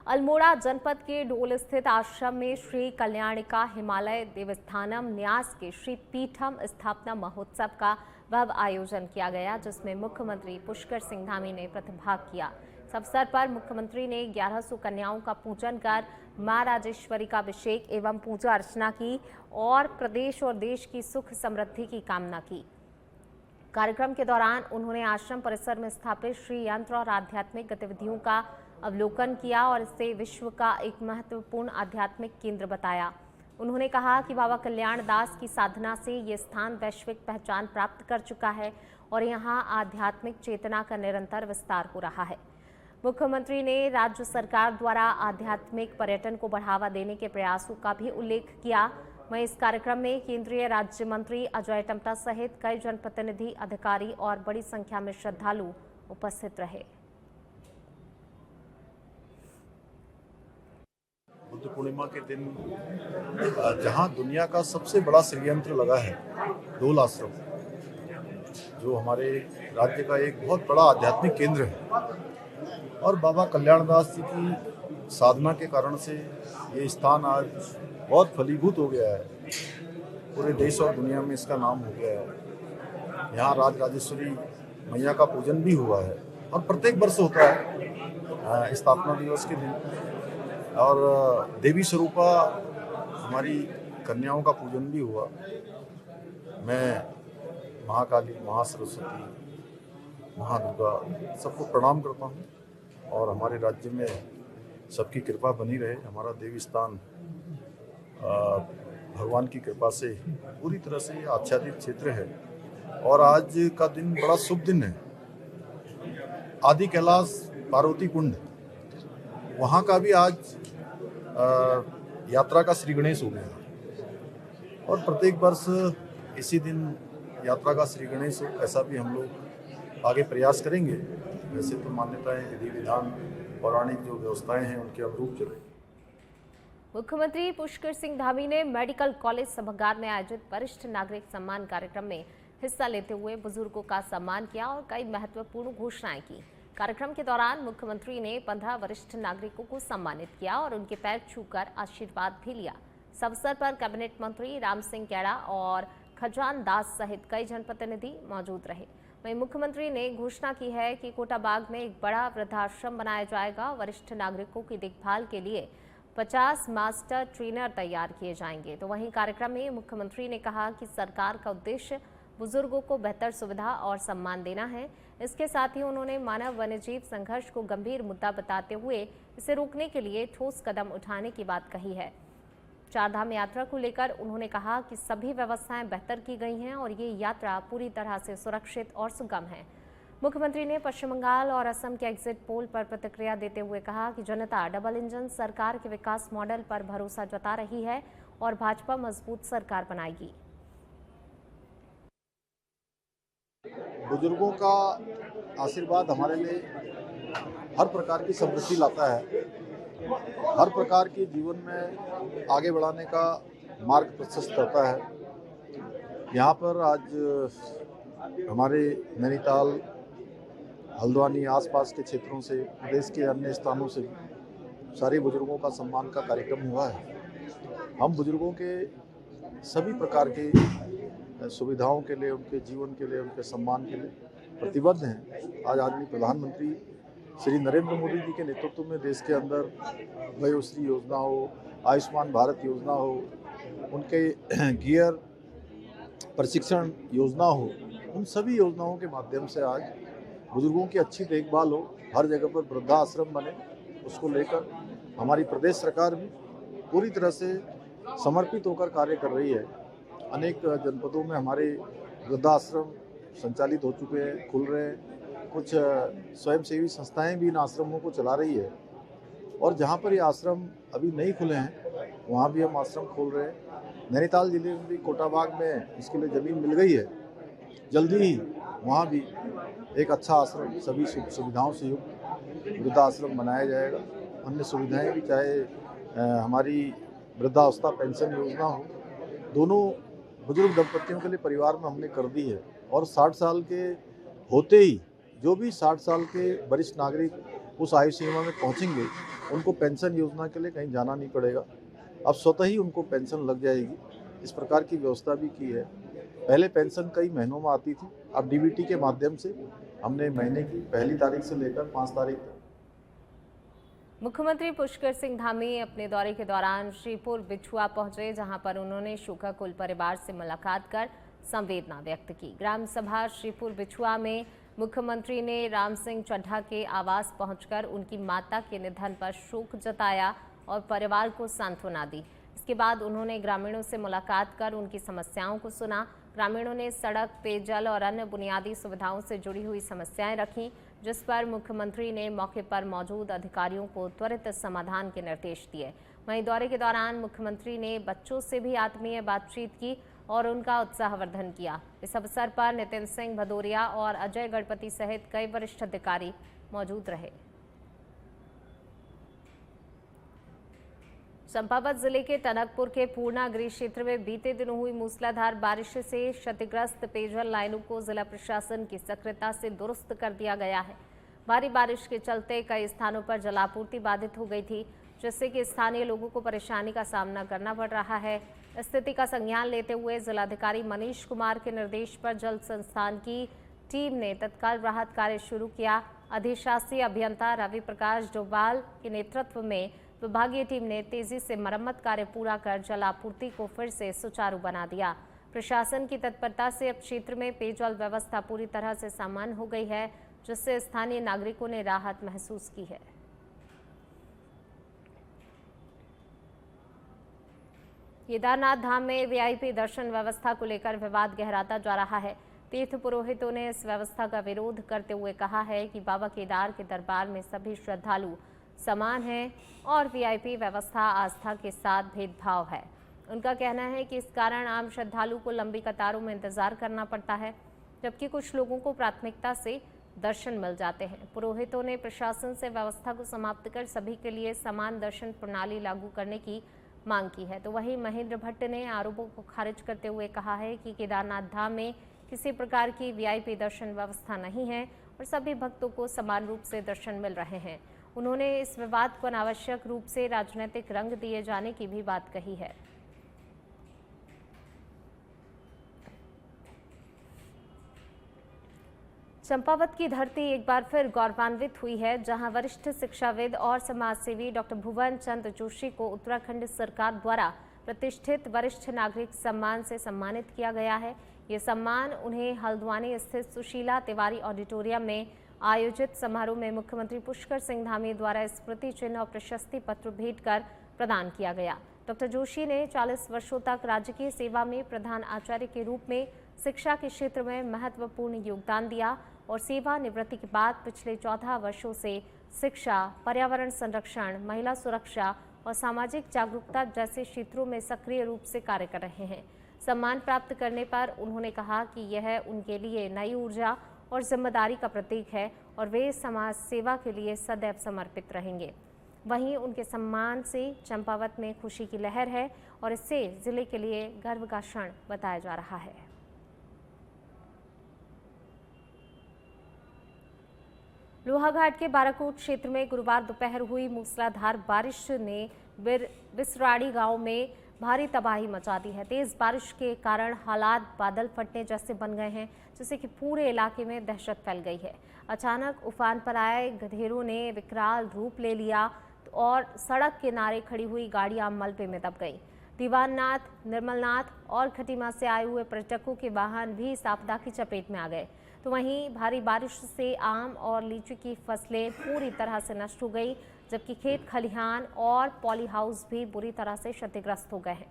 अल्मोड़ा जनपद के ढोल स्थित आश्रम में श्री कल्याणिका हिमालय देवस्थानम न्यास के श्री पीठम स्थापना महोत्सव का भव्य आयोजन किया गया, जिसमें मुख्यमंत्री पुष्कर सिंह धामी ने प्रतिभाग किया। इस अवसर पर मुख्यमंत्री ने 1100 कन्याओं का पूजन कर मां राजेश्वरी का अभिषेक एवं पूजा अर्चना की और प्रदेश और देश की सुख समृद्धि की कामना की। कार्यक्रम के दौरान उन्होंने आश्रम परिसर में स्थापित श्री यंत्र और आध्यात्मिक गतिविधियों का अवलोकन किया और इसे विश्व का एक महत्वपूर्ण आध्यात्मिक केंद्र बताया। उन्होंने कहा कि बाबा कल्याण दास की साधना से ये स्थान वैश्विक पहचान प्राप्त कर चुका है और यहाँ आध्यात्मिक चेतना का निरंतर विस्तार हो रहा है। मुख्यमंत्री ने राज्य सरकार द्वारा आध्यात्मिक पर्यटन को बढ़ावा देने के प्रयासों का भी उल्लेख किया। वहीं इस कार्यक्रम में केंद्रीय राज्य मंत्री अजय टम्टा सहित कई जनप्रतिनिधि, अधिकारी और बड़ी संख्या में श्रद्धालु उपस्थित रहे। बुद्ध पूर्णिमा के दिन जहां दुनिया का सबसे बड़ा षड्यंत्र लगा है, ढोल आश्रम, जो हमारे राज्य का एक बहुत बड़ा आध्यात्मिक केंद्र है, और बाबा कल्याण दास जी की साधना के कारण से ये स्थान आज बहुत फलीभूत हो गया है। पूरे देश और दुनिया में इसका नाम हो गया है। यहाँ राज राजेश्वरी मैया का पूजन भी हुआ है और प्रत्येक वर्ष होता है स्थापना दिवस के दिन, और देवी स्वरूपा हमारी कन्याओं का पूजन भी हुआ। मैं महाकाली, महासरस्वती, महादुर्गा सबको प्रणाम करता हूँ और हमारे राज्य में सबकी कृपा बनी रहे। हमारा देवी स्थान भगवान की कृपा से पूरी तरह से आच्छादित क्षेत्र है और आज का दिन बड़ा शुभ दिन है। आदि कैलाश पार्वती कुंड, वहाँ का भी आज यात्रा का श्री गणेश हो गया और प्रत्येक वर्ष इसी दिन यात्रा का श्री गणेश हो, ऐसा भी हम लोग आगे प्रयास करेंगे। वैसे तो मान्यताएं, विधि विधान, पौराणिक जो व्यवस्थाएं हैं उनके अनुरूप चलेंगे। मुख्यमंत्री पुष्कर सिंह धामी ने मेडिकल कॉलेज सभागार में आयोजित वरिष्ठ नागरिक सम्मान कार्यक्रम में हिस्सा लेते हुए बुजुर्गों का सम्मान किया और कई महत्वपूर्ण घोषणाएं की। कार्यक्रम के दौरान मुख्यमंत्री ने 15 वरिष्ठ नागरिकों को सम्मानित किया और उनके पैर छूकर आशीर्वाद भी लिया। इस अवसर पर कैबिनेट मंत्री राम सिंह कैड़ा और खजान दास सहित कई जनप्रतिनिधि मौजूद रहे। वहीं मुख्यमंत्री ने घोषणा की है कि कोटाबाग में एक बड़ा वृद्धाश्रम बनाया जाएगा। वरिष्ठ नागरिकों की देखभाल के लिए 50 मास्टर ट्रेनर तैयार किए जाएंगे। तो वहीं कार्यक्रम में मुख्यमंत्री ने कहा कि सरकार का उद्देश्य बुजुर्गों को बेहतर सुविधा और सम्मान देना है। इसके साथ ही उन्होंने मानव वन्यजीव संघर्ष को गंभीर मुद्दा बताते हुए इसे रोकने के लिए ठोस कदम उठाने की बात कही है। चारधाम यात्रा को लेकर उन्होंने कहा कि सभी व्यवस्थाएं बेहतर की गई हैं और ये यात्रा पूरी तरह से सुरक्षित और सुगम है। मुख्यमंत्री ने पश्चिम बंगाल और असम के एग्जिट पोल पर प्रतिक्रिया देते हुए कहा कि जनता डबल इंजन सरकार के विकास मॉडल पर भरोसा जता रही है और भाजपा मजबूत सरकार बनाएगी। बुजुर्गों का आशीर्वाद हमारे लिए हर प्रकार की समृद्धि लाता है, हर प्रकार के जीवन में आगे बढ़ाने का मार्ग प्रशस्त करता है। यहाँ पर आज हमारे नैनीताल, हल्द्वानी, आसपास के क्षेत्रों से, देश के अन्य स्थानों से सारे बुजुर्गों का सम्मान का कार्यक्रम हुआ है। हम बुजुर्गों के सभी प्रकार के सुविधाओं के लिए, उनके जीवन के लिए, उनके सम्मान के लिए प्रतिबद्ध हैं। आज आदरणीय प्रधानमंत्री श्री नरेंद्र मोदी जी के नेतृत्व में देश के अंदर वयोश्री योजना हो, आयुष्मान भारत योजना हो, उनके गियर प्रशिक्षण योजना हो, उन सभी योजनाओं के माध्यम से आज बुजुर्गों की अच्छी देखभाल हो, हर जगह पर वृद्धाश्रम बने, उसको लेकर हमारी प्रदेश सरकार भी पूरी तरह से समर्पित होकर कार्य कर रही है। अनेक जनपदों में हमारे वृद्धाश्रम संचालित हो चुके हैं, खुल रहे हैं। कुछ स्वयंसेवी संस्थाएं भी इन आश्रमों को चला रही है और जहां पर ये आश्रम अभी नहीं खुले हैं वहां भी हम आश्रम खोल रहे हैं। नैनीताल जिले में भी कोटाबाग में इसके लिए ज़मीन मिल गई है। जल्दी ही वहाँ भी एक अच्छा आश्रम सभी सुविधाओं से युक्त वृद्धाश्रम बनाया जाएगा। अन्य सुविधाएं भी, चाहे हमारी वृद्धावस्था पेंशन योजना हो, दोनों बुजुर्ग दंपतियों के लिए परिवार में हमने कर दी है। और 60 साल के होते ही जो भी 60 साल के वरिष्ठ नागरिक उस आयु सीमा में पहुंचेंगे उनको पेंशन योजना के लिए कहीं जाना नहीं पड़ेगा। अब स्वतः ही उनको पेंशन लग जाएगी, इस प्रकार की व्यवस्था भी की है। पहले पेंशन कई महीनों में आती थी, अब डीबीटी के माध्यम से हमने महीने की पहली तारीख से लेकर 5 तारीख तक। मुख्यमंत्री पुष्कर सिंह धामी अपने दौरे के दौरान श्रीपुर बिछुआ पहुंचे, जहां पर उन्होंने शोकाकुल परिवार से मुलाकात कर संवेदना व्यक्त की। ग्राम सभा श्रीपुर बिछुआ में मुख्यमंत्री ने राम सिंह चड्ढा के आवास पहुंचकर उनकी माता के निधन पर शोक जताया और परिवार को सांत्वना दी। इसके बाद उन्होंने ग्रामीणों से मुलाकात कर उनकी समस्याओं को सुना। ग्रामीणों ने सड़क, पेयजल और अन्य बुनियादी सुविधाओं से जुड़ी हुई समस्याएं रखीं, जिस पर मुख्यमंत्री ने मौके पर मौजूद अधिकारियों को त्वरित समाधान के निर्देश दिए। वहीं दौरे के दौरान मुख्यमंत्री ने बच्चों से भी आत्मीय बातचीत की और उनका उत्साहवर्धन किया। इस अवसर पर नितिन सिंह भदौरिया और अजय गणपति सहित कई वरिष्ठ अधिकारी मौजूद रहे। चंपावत जिले के टनकपुर के पूर्णागिरी क्षेत्र में बीते दिनों हुई मूसलाधार बारिश से क्षतिग्रस्त पेयजल लाइनों को जिला प्रशासन की सक्रियता से दुरुस्त कर दिया गया है। भारी बारिश के चलते कई स्थानों पर जलापूर्ति बाधित हो गई थी, जिससे कि स्थानीय लोगों को परेशानी का सामना करना पड़ रहा है। स्थिति का संज्ञान लेते हुए जिलाधिकारी मनीष कुमार के निर्देश पर जल संस्थान की टीम ने तत्काल राहत कार्य शुरू किया। अधिशासी अभियंता रवि प्रकाश डोभाल के नेतृत्व में विभागीय टीम ने तेजी से मरम्मत कार्य पूरा कर जल आपूर्ति को फिर से सुचारू बना दिया। प्रशासन की तत्परता से अब क्षेत्र में पेयजल व्यवस्था पूरी तरह से सामान्य हो गई है, जिससे स्थानीय नागरिकों ने राहत महसूस की है। केदारनाथ धाम में वीआईपी दर्शन व्यवस्था को लेकर विवाद गहराता जा रहा है। तीर्थ पुरोहितों ने इस व्यवस्था का विरोध करते हुए कहा है कि बाबा केदार के दरबार में सभी श्रद्धालु समान हैं और वीआईपी व्यवस्था आस्था के साथ भेदभाव है। उनका कहना है कि इस कारण आम श्रद्धालु को लंबी कतारों में इंतजार करना पड़ता है, जबकि कुछ लोगों को प्राथमिकता से दर्शन मिल जाते हैं। पुरोहितों ने प्रशासन से व्यवस्था को समाप्त कर सभी के लिए समान दर्शन प्रणाली लागू करने की मांग की है। तो वहीं महेंद्र भट्ट ने आरोपों को खारिज करते हुए कहा है कि केदारनाथ धाम में किसी प्रकार की वीआईपी दर्शन व्यवस्था नहीं है और सभी भक्तों को समान रूप से दर्शन मिल रहे हैं। उन्होंने इस विवाद को अनावश्यक रूप से राजनीतिक रंग दिए जाने की भी बात कही है। चंपावत की धरती एक बार फिर गौरवान्वित हुई है, जहां वरिष्ठ शिक्षाविद और समाजसेवी डॉक्टर भुवन चंद जोशी को उत्तराखंड सरकार द्वारा प्रतिष्ठित वरिष्ठ नागरिक सम्मान से सम्मानित किया गया है। ये सम्मान उन्हें हल्द्वानी स्थित सुशीला तिवारी ऑडिटोरियम में आयोजित समारोह में मुख्यमंत्री पुष्कर सिंह धामी द्वारा स्मृति चिन्ह और प्रशस्ति पत्र भेंट कर प्रदान किया गया। डॉक्टर जोशी ने 40 वर्षों तक राजकीय सेवा में प्रधान आचार्य के रूप में शिक्षा के क्षेत्र में महत्वपूर्ण योगदान दिया और सेवानिवृत्ति के बाद पिछले 14 वर्षों से शिक्षा, पर्यावरण संरक्षण, महिला सुरक्षा और सामाजिक जागरूकता जैसे क्षेत्रों में सक्रिय रूप से कार्य कर रहे हैं। सम्मान प्राप्त करने पर उन्होंने कहा कि यह उनके लिए नई ऊर्जा और जिम्मेदारी का प्रतीक है और वे समाज सेवा के लिए सदैव समर्पित रहेंगे। वहीं उनके सम्मान से चंपावत में खुशी की लहर है और इससे जिले के लिए गर्व का क्षण बताया जा रहा है। लोहाघाट के बाराकोट क्षेत्र में गुरुवार दोपहर हुई मूसलाधार बारिश ने बिसराड़ी गांव में भारी तबाही मचा दी है। तेज बारिश के कारण हालात बादल फटने जैसे बन गए हैं, जिससे कि पूरे इलाके में दहशत फैल गई है। अचानक उफान पर आए गधेरों ने विकराल रूप ले लिया और सड़क किनारे खड़ी हुई गाड़ियां मलबे में दब गई। दीवाननाथ, निर्मलनाथ और खटीमा से आए हुए पर्यटकों के वाहन भी इस आपदा की चपेट में आ गए। तो वहीं भारी बारिश से आम और लीची की फसलें पूरी तरह से नष्ट हो गई, जबकि खेत खलिहान और पॉली हाउस भी बुरी तरह से क्षतिग्रस्त हो गए हैं।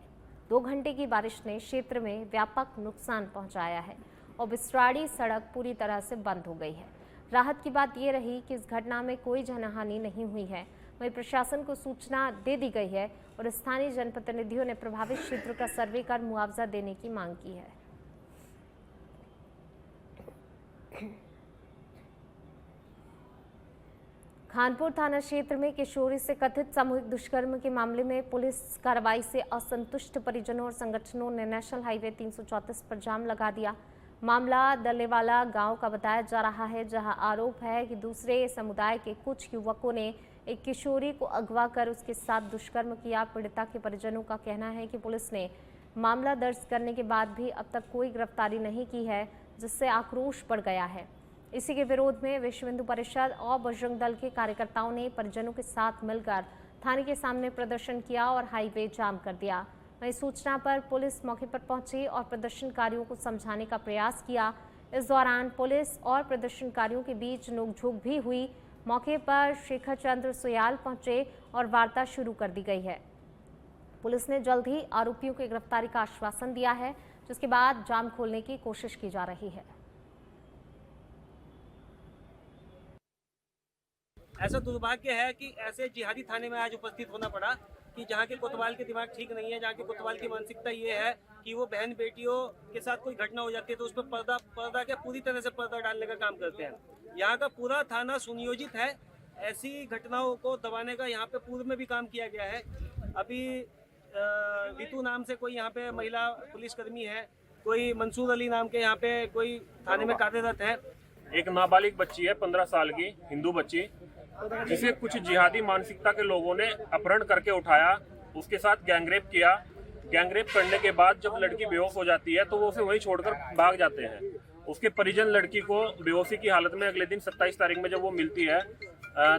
2 घंटे की बारिश ने क्षेत्र में व्यापक नुकसान पहुंचाया है और बिसराड़ी सड़क पूरी तरह से बंद हो गई है। राहत की बात यह रही कि इस घटना में कोई जनहानि नहीं हुई है। वहीं प्रशासन को सूचना दे दी गई है और स्थानीय जनप्रतिनिधियों ने प्रभावित क्षेत्र का सर्वे कर मुआवजा देने की मांग की है। खानपुर थाना क्षेत्र में किशोरी से कथित सामूहिक दुष्कर्म के मामले में पुलिस कार्रवाई से असंतुष्ट परिजनों और संगठनों ने नेशनल हाईवे 334 पर जाम लगा दिया। मामला दल्लेवाला गांव का बताया जा रहा है, जहां आरोप है कि दूसरे समुदाय के कुछ युवकों ने एक किशोरी को अगवा कर उसके साथ दुष्कर्म किया। पीड़िता के परिजनों का कहना है कि पुलिस ने मामला दर्ज करने के बाद भी अब तक कोई गिरफ्तारी नहीं की है, जिससे आक्रोश बढ़ गया है। इसी के विरोध में विश्व हिंदू परिषद और बजरंग दल के कार्यकर्ताओं ने परिजनों के साथ मिलकर थाने के सामने प्रदर्शन किया और हाईवे जाम कर दिया। वहीं सूचना पर पुलिस मौके पर पहुंची और प्रदर्शनकारियों को समझाने का प्रयास किया। इस दौरान पुलिस और प्रदर्शनकारियों के बीच नोकझोंक भी हुई। मौके पर शेखर चंद्र सुयाल पहुंचे और वार्ता शुरू कर दी गई है। पुलिस ने जल्द ही आरोपियों की गिरफ्तारी का आश्वासन दिया है, जिसके बाद जाम खोलने की कोशिश की जा रही है। ऐसा दुर्भाग्य है कि ऐसे जिहादी थाने में आज उपस्थित होना पड़ा कि जहाँ के कोतवाल के दिमाग ठीक नहीं है, जहाँ के कोतवाल की मानसिकता ये है कि वो बहन बेटियों के साथ कोई घटना हो जाती है तो उस पर पर्दा क्या पूरी तरह से पर्दा डालने का काम करते हैं। यहाँ का पूरा थाना सुनियोजित है, ऐसी घटनाओं को दबाने का यहाँ पे पूर्व में भी काम किया गया है। अभी ऋतु नाम से कोई यहाँ पे महिला पुलिसकर्मी है, कोई मंसूर अली नाम के यहाँ पे कोई थाने में कार्यरत है। एक नाबालिग बच्ची है 15 साल की, हिंदू बच्ची, जिसे कुछ जिहादी मानसिकता के लोगों ने अपहरण करके उठाया, उसके साथ गैंगरेप किया। गैंगरेप करने के बाद जब लड़की बेहोश हो जाती है तो वो उसे वहीं छोड़कर भाग जाते हैं। उसके परिजन लड़की को बेहोशी की हालत में अगले दिन 27 तारीख में जब वो मिलती है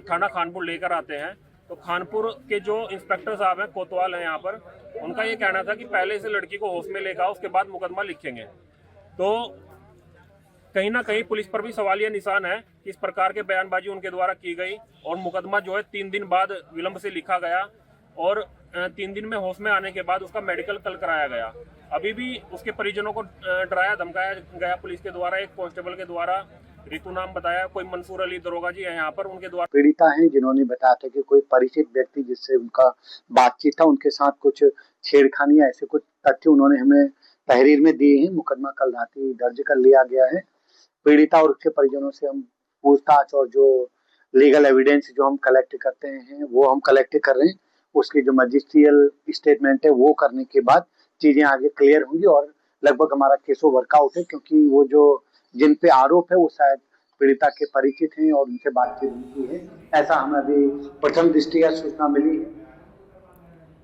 थाना खानपुर लेकर आते हैं। तो खानपुर के जो इंस्पेक्टर साहब हैं, कोतवाल हैं यहाँ पर, उनका ये कहना था कि पहले इसे लड़की को होश में लेकर आओ, उसके बाद मुकदमा लिखेंगे। तो कहीं ना कहीं पुलिस पर भी सवालिया निशान है कि इस प्रकार के बयानबाजी उनके द्वारा की गई और मुकदमा जो है 3 दिन बाद विलंब से लिखा गया और 3 दिन में होश में आने के बाद उसका मेडिकल कल कराया गया। अभी भी उसके परिजनों को डराया धमकाया गया पुलिस के द्वारा। एक कांस्टेबल के द्वारा, ऋतु नाम बताया, कोई मंसूर अली दरोगा जी है यहाँ पर, उनके द्वारा। पीड़िता हैं जिन्होंने बताया था कि कोई परिचित व्यक्ति जिससे उनका बातचीत था, उनके साथ कुछ छेड़खानी, ऐसे कुछ तथ्य उन्होंने हमें तहरीर में दिए हैं। मुकदमा कल रात ही दर्ज कर लिया गया है। पीड़िता और उसके परिजनों से हम पूछताछ और जो लीगल एविडेंस जो हम कलेक्ट करते हैं वो हम कलेक्ट कर रहे हैं। उसकी जो मजिस्ट्रियल स्टेटमेंट है वो करने के बाद चीजें आगे क्लियर होंगी और लगभग हमारा केस वर्कआउट है, क्योंकि वो जो जिन पे आरोप है वो शायद पीड़िता के परिचित हैं और उनसे बातचीत हुई है, ऐसा हमें अभी प्रथम दृष्टया सूचना मिली है।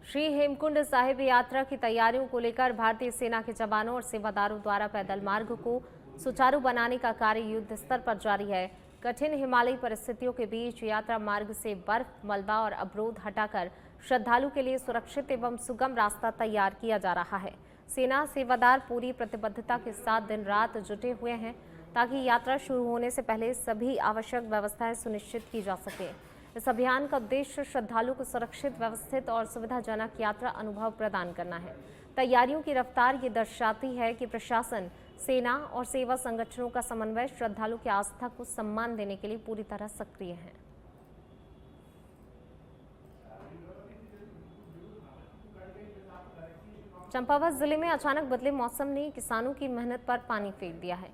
श्री हेमकुंड साहिब यात्रा की तैयारियों को लेकर भारतीय सेना के जवानों और सेवादारों द्वारा पैदल मार्ग को सुचारू बनाने का कार्य युद्ध स्तर पर जारी है। कठिन हिमालयी परिस्थितियों के बीच यात्रा मार्ग से बर्फ, मलबा और अवरोध हटाकर श्रद्धालु के लिए सुरक्षित एवं सुगम रास्ता तैयार किया जा रहा है। सेना सेवादार पूरी प्रतिबद्धता के साथ दिन रात जुटे हुए हैं ताकि यात्रा शुरू होने से पहले सभी आवश्यक व्यवस्थाएं सुनिश्चित की जा सके। इस अभियान का उद्देश्य श्रद्धालु को सुरक्षित, व्यवस्थित और सुविधाजनक यात्रा अनुभव प्रदान करना है। तैयारियों की रफ्तार ये दर्शाती है कि प्रशासन, सेना और सेवा संगठनों का समन्वय श्रद्धालु की आस्था को सम्मान देने के लिए पूरी तरह सक्रिय है। चंपावत जिले में अचानक बदले मौसम ने किसानों की मेहनत पर पानी फेर दिया है।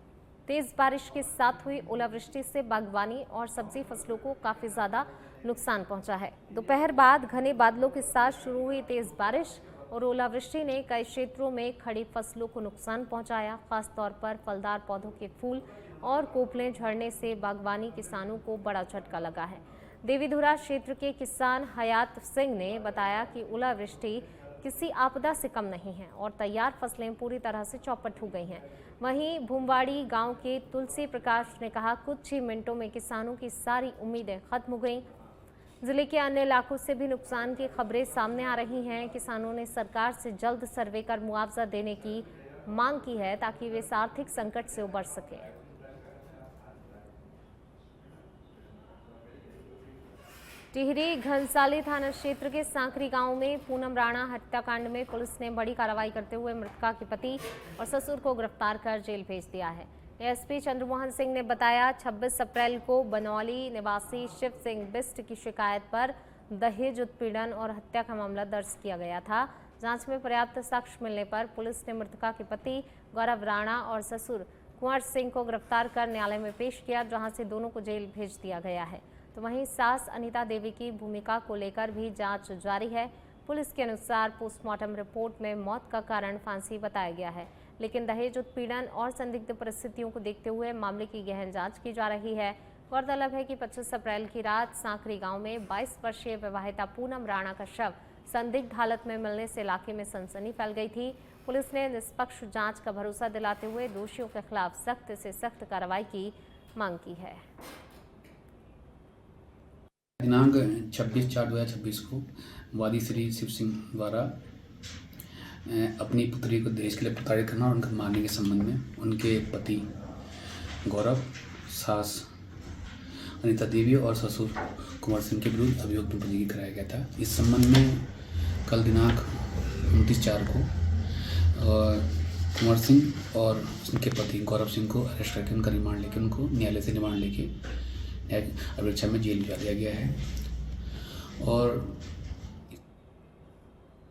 तेज बारिश के साथ हुई ओलावृष्टि से बागवानी और सब्जी फसलों को काफी ज्यादा नुकसान पहुंचा है। दोपहर बाद घने बादलों के साथ शुरू हुई तेज बारिश और ओलावृष्टि ने कई क्षेत्रों में खड़ी फसलों को नुकसान पहुंचाया। खासतौर पर फलदार पौधों के फूल और कोपलें झड़ने से बागवानी किसानों को बड़ा झटका लगा है। देवीधुरा क्षेत्र के किसान हयात सिंह ने बताया कि ओलावृष्टि किसी आपदा से कम नहीं है और तैयार फसलें पूरी तरह से चौपट हो गई हैं। वहीं भूमवाड़ी गांव के तुलसी प्रकाश ने कहा, कुछ ही मिनटों में किसानों की सारी उम्मीदें खत्म हो गईं। जिले के अन्य इलाकों से भी नुकसान की खबरें सामने आ रही हैं। किसानों ने सरकार से जल्द सर्वे कर मुआवजा देने की मांग की है ताकि वे इस आर्थिक संकट से उबर सकें। टिहरी घनसाली थाना क्षेत्र के सांकरी गांव में पूनम राणा हत्याकांड में पुलिस ने बड़ी कार्रवाई करते हुए मृतका के पति और ससुर को गिरफ्तार कर जेल भेज दिया है। एसपी चंद्रमोहन सिंह ने बताया, 26 अप्रैल को बनौली निवासी शिव सिंह बिस्ट की शिकायत पर दहेज उत्पीड़न और हत्या का मामला दर्ज किया गया था। जांच में पर्याप्त साक्ष्य मिलने पर पुलिस ने मृतका के पति गौरव राणा और ससुर कुंवर सिंह को गिरफ्तार कर न्यायालय में पेश किया, जहां से दोनों को जेल भेज दिया गया है। तो वहीं सास अनीता देवी की भूमिका को लेकर भी जांच जारी है। पुलिस के अनुसार पोस्टमार्टम रिपोर्ट में मौत का कारण फांसी बताया गया है, लेकिन दहेज उत्पीड़न और संदिग्ध परिस्थितियों को देखते हुए मामले की गहन जांच की जा रही है। गौरतलब है कि 25 अप्रैल की रात सांकरी गांव में 22 वर्षीय विवाहिता पूनम राणा का शव संदिग्ध हालत में मिलने से इलाके में सनसनी फैल गई थी। पुलिस ने निष्पक्ष जांच का भरोसा दिलाते हुए दोषियों के खिलाफ सख्त से सख्त कार्रवाई की मांग की है। दिनांक 26/4/2026 को वादी श्री शिव सिंह द्वारा अपनी पुत्री को दहेज के लिए प्रताड़ित करना और उनको मारने के संबंध में उनके पति गौरव, सास अनीता देवी और ससुर कुंवर सिंह के विरुद्ध अभियोग पंजीकृत कराया गया था। इस संबंध में कल दिनांक 29/4 को कुंवर सिंह और उनके पति गौरव सिंह को अरेस्ट करके उनका रिमांड लेके उनको न्यायालय से रिमांड लेके न्यायिक अभिरक्षा में जेल भेजा दिया गया है। और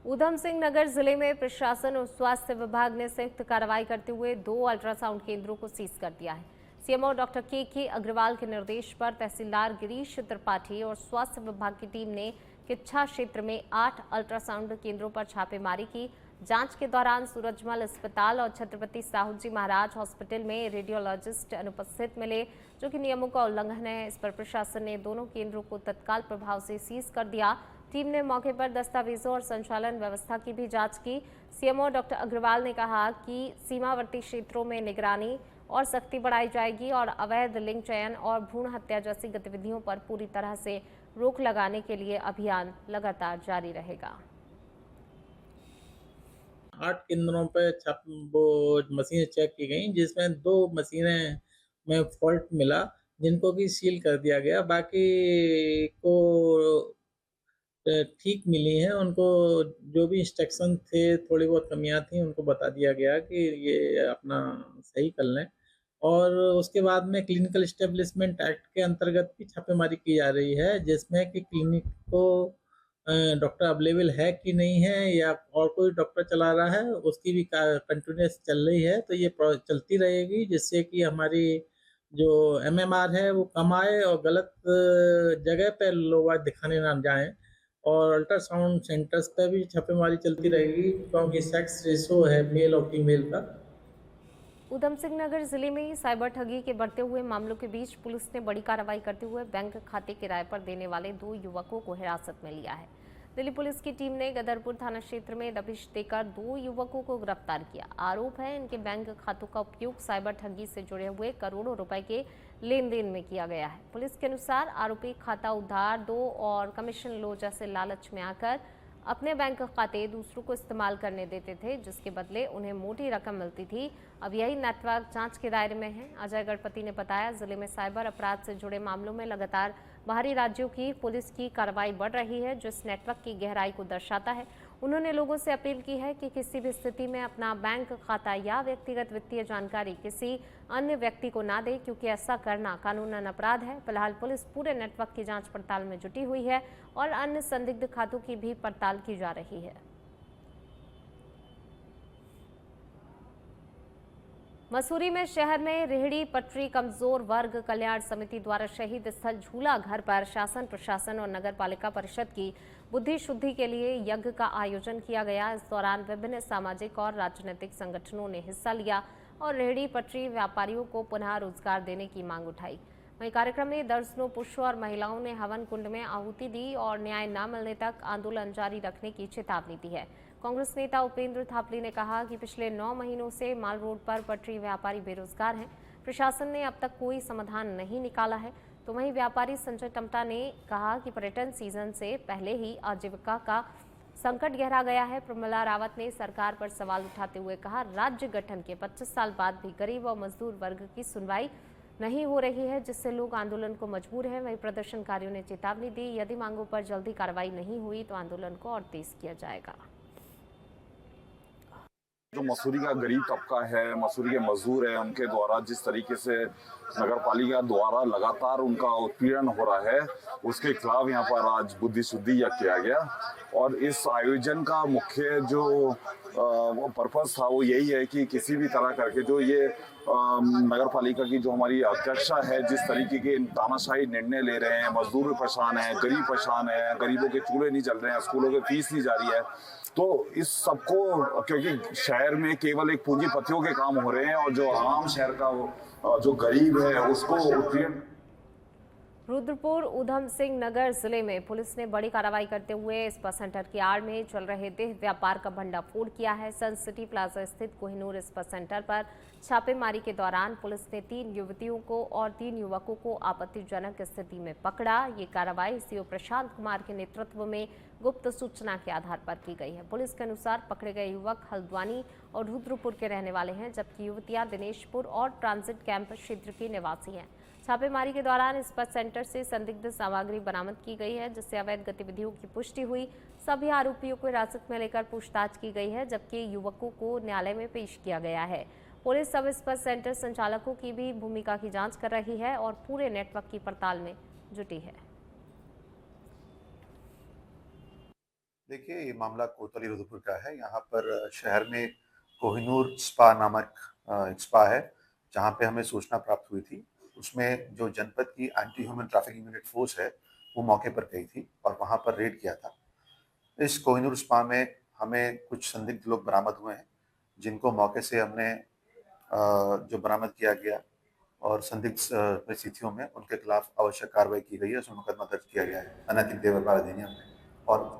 ऊधम सिंह नगर जिले में प्रशासन और स्वास्थ्य विभाग ने संयुक्त कार्रवाई करते हुए 2 अल्ट्रासाउंड केंद्रों को सीज कर दिया है। सीएमओ डॉक्टर के अग्रवाल के निर्देश पर तहसीलदार गिरीश त्रिपाठी और स्वास्थ्य विभाग की टीम ने किच्छा क्षेत्र में 8 अल्ट्रासाउंड केंद्रों पर छापेमारी की। जांच के दौरान सूरजमल अस्पताल और छत्रपति साहू जी महाराज हॉस्पिटल में रेडियोलॉजिस्ट अनुपस्थित मिले, जो कि नियमों का उल्लंघन है। इस पर प्रशासन ने दोनों केंद्रों को तत्काल प्रभाव से सीज कर दिया। टीम ने मौके पर दस्तावेजों और संचालन व्यवस्था की भी जांच की। सीएमओ डॉक्टर अग्रवाल ने कहा कि सीमावर्ती क्षेत्रों में निगरानी और सख्ती बढ़ाई जाएगी और अवैध लिंग चयन और भ्रूण हत्या जैसी गतिविधियों पर पूरी तरह से रोक लगाने के लिए अभियान लगातार जारी रहेगा। 8 केंद्रों पर वो मशीनें चेक की गई, जिसमें 2 मशीनें में फॉल्ट मिला, जिनको कि सील कर दिया गया। बाकी को ठीक मिली हैं। उनको जो भी इंस्ट्रक्शन थे, थोड़ी बहुत कमियां थी, उनको बता दिया गया कि ये अपना सही कर लें। और उसके बाद में क्लिनिकल एस्टेब्लिशमेंट एक्ट के अंतर्गत भी छापेमारी की जा रही है, जिसमें कि क्लिनिक को डॉक्टर अवेलेबल है कि नहीं है या और कोई डॉक्टर चला रहा है, उसकी भी कंटिन्यूस चल रही है। तो ये चलती रहेगी, जिससे कि हमारी जो MMR है वो कम आए और गलत जगह पे लोग दिखाने ना जाएं। और अल्ट्रासाउंड सेंटर्स पर भी छापेमारी चलती रहेगी, क्योंकि सेक्स रेशो है मेल और फीमेल का। ऊधम सिंह नगर जिले में साइबर ठगी के बढ़ते हुए मामलों के बीच पुलिस ने बड़ी कार्रवाई करते हुए बैंक खाते किराए पर देने वाले 2 युवकों को हिरासत में लिया है। दिल्ली पुलिस की टीम ने गदरपुर थाना क्षेत्र में दबिश देकर 2 युवकों को गिरफ्तार किया। आरोप है इनके बैंक खातों का उपयोग साइबर ठगी से जुड़े हुए करोड़ों रुपए के लेन देन में किया गया है। पुलिस के अनुसार आरोपी खाता उधार दो और कमीशन लो जैसे लालच में आकर अपने बैंक खाते दूसरों को इस्तेमाल करने देते थे, जिसके बदले उन्हें मोटी रकम मिलती थी। अब यही नेटवर्क जांच के दायरे में है। अजय गणपति ने बताया, जिले में साइबर अपराध से जुड़े मामलों में लगातार बाहरी राज्यों की पुलिस की कार्रवाई बढ़ रही है, जो इस नेटवर्क की गहराई को दर्शाता है। उन्होंने लोगों से अपील की है कि किसी भी स्थिति में अपना बैंक खाता या व्यक्तिगत वित्तीय जानकारी किसी अन्य व्यक्ति को ना दे, क्योंकि ऐसा करना कानूनन अपराध है। फिलहाल पुलिस पूरे नेटवर्क की जांच पड़ताल में जुटी हुई है और अन्य संदिग्ध खातों की भी पड़ताल की जा रही है। मसूरी में शहर में रेहड़ी पटरी कमजोर वर्ग कल्याण समिति द्वारा शहीद स्थल झूला घर पर शासन प्रशासन और नगर पालिका परिषद की बुद्धि शुद्धि के लिए यज्ञ का आयोजन किया गया। इस दौरान विभिन्न सामाजिक और राजनीतिक संगठनों ने हिस्सा लिया और रेहड़ी पटरी व्यापारियों को पुनः रोजगार देने की मांग उठाई। वहीं कार्यक्रम में दर्जनों पुरुष और महिलाओं ने हवन कुंड में आहुति दी और न्याय न मिलने तक आंदोलन जारी रखने की चेतावनी दी है। कांग्रेस नेता उपेंद्र थापली ने कहा कि पिछले 9 महीनों से माल रोड पर पटरी व्यापारी बेरोजगार हैं। प्रशासन ने अब तक कोई समाधान नहीं निकाला है। तो वहीं व्यापारी संजय टमटा ने कहा कि पर्यटन सीजन से पहले ही आजीविका का संकट गहरा गया है। प्रमिला रावत ने सरकार पर सवाल उठाते हुए कहा, राज्य गठन के 25 साल बाद भी गरीब और मजदूर वर्ग की सुनवाई नहीं हो रही है, जिससे लोग आंदोलन को मजबूर हैं। वहीं प्रदर्शनकारियों ने चेतावनी दी, यदि मांगों पर जल्दी कार्रवाई नहीं हुई तो आंदोलन को और तेज किया जाएगा। जो मसूरी का गरीब तबका है, मसूरी के मजदूर है, उनके द्वारा जिस तरीके से नगर पालिका द्वारा लगातार उनका उत्पीड़न हो रहा है, उसके खिलाफ यहाँ पर आज बुद्धि शुद्धि यज्ञ किया गया। और इस आयोजन का मुख्य जो वो पर्पस था वो यही है कि किसी भी तरह करके जो ये नगर पालिका की जो हमारी अध्यक्षा है, जिस तरीके के तानाशाही निर्णय ले रहे हैं, मजदूर परेशान है, गरीब परेशान है, गरीबों के चूल्हे नहीं जल रहे हैं, स्कूलों की फीस नहीं जा रही है, तो इस सबको, क्योंकि शहर में केवल एक पूंजीपतियों के काम हो रहे हैं और जो आम शहर का जो गरीब है उसको उत्पीड़न रुद्रपुर ऊधम सिंह नगर जिले में पुलिस ने बड़ी कार्रवाई करते हुए स्पा सेंटर की आड़ में चल रहे देह व्यापार का भंडाफोड़ किया है। सन सिटी प्लाजा स्थित कोहिनूर स्पा सेंटर पर छापेमारी के दौरान पुलिस ने 3 युवतियों को और 3 युवकों को आपत्तिजनक स्थिति में पकड़ा। ये कार्रवाई सीओ प्रशांत कुमार के नेतृत्व में गुप्त सूचना के आधार पर की गई है। पुलिस के अनुसार पकड़े गए युवक हल्द्वानी और रुद्रपुर के रहने वाले हैं, जबकि युवतियां दिनेशपुर और ट्रांजिट कैंप क्षेत्र की निवासी हैं। छापेमारी के दौरान स्पा सेंटर से संदिग्ध सामग्री बरामद की गई है, जिससे अवैध गतिविधियों की पुष्टि हुई। सभी आरोपियों को हिरासत में लेकर पूछताछ की गई है, जबकि युवकों को न्यायालय में पेश किया गया है। पुलिस सब स्पा सेंटर संचालकों की भी भूमिका की जांच कर रही है और पूरे नेटवर्क की पड़ताल में जुटी है। देखिए, ये मामला कोतवाली रुद्रपुर का है। यहाँ पर शहर में कोहिनूर स्पा नामक एक स्पा है, जहाँ पे हमें सूचना प्राप्त हुई थी। उसमें जो जनपद की anti human trafficking unit force है, वो मौके पर गई थी और वहाँ पर रेड किया था। इस कोहिनूर स्पा में हमें कुछ संदिग्ध लोग बरामद हुए हैं, जिनको मौके से हमने जो बरामद किया गया और संदिग्ध परिस्थितियों में उनके खिलाफ आवश्यक कार्रवाई की गई है। उसमें मुकदमा दर्ज किया गया है अनैतिक देह व्यापार अधिनियम में और